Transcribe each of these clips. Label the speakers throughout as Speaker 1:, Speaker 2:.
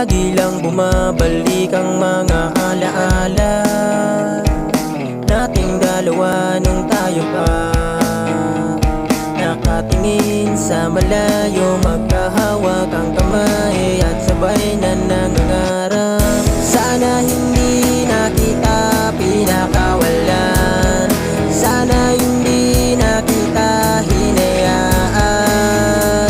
Speaker 1: Lagi lang bumabalik ang mga alaala nating dalawa nung tayo pa nakatingin sa malayo, magkahawak ang kamay at sabay na nangangarap. Sana hindi na kita pinakawalan, sana hindi na kita hinayaan.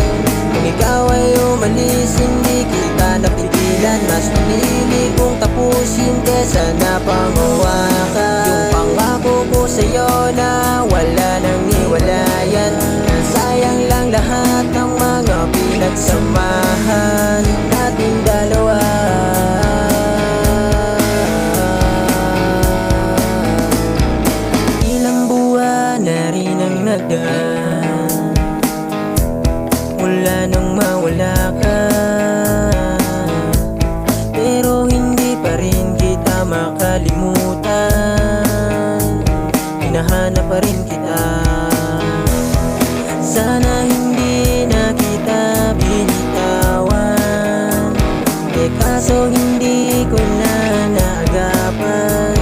Speaker 1: Kung ikaw ay umalis, hindi kita napigilan, mas pinili kong tapusin kesa napangawakan. Yung pangako ko sa'yo na wala nang iwalayan, sayang lang lahat ng mga pinagsamahan nating dalawa. Ilang buwan na rin ang nagdaan mula nang mawala ka, pero hindi pa rin kita makalimutan, hinahanap pa rin kita. Sana hindi na kita binitawan, kaso hindi ko na naagapan.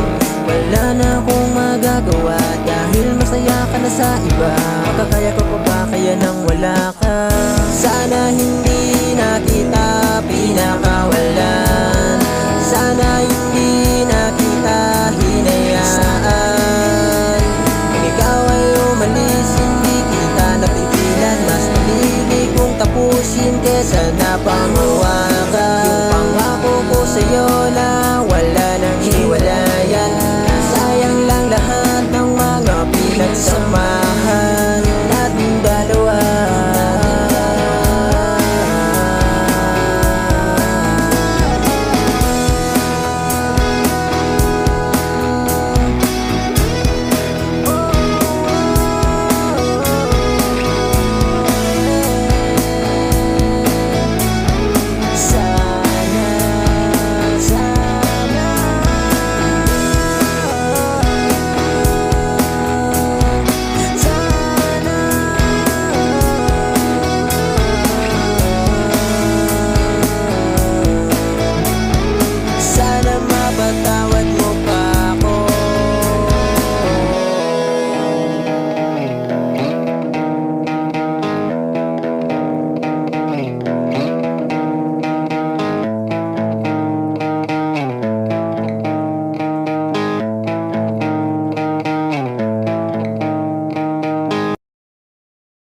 Speaker 1: Wala na akong magagawa dahil masaya ka na sa iba. Makakaya ko pa ba kaya nang wala ka? Sana hindi na kita pinakawalan, sana hindi na kita hinayaan. Kung ikaw ay umalis, hindi kita napigilan, mas pinili kong tapusin kesa napangawakan. Yung pangako ko sa'yo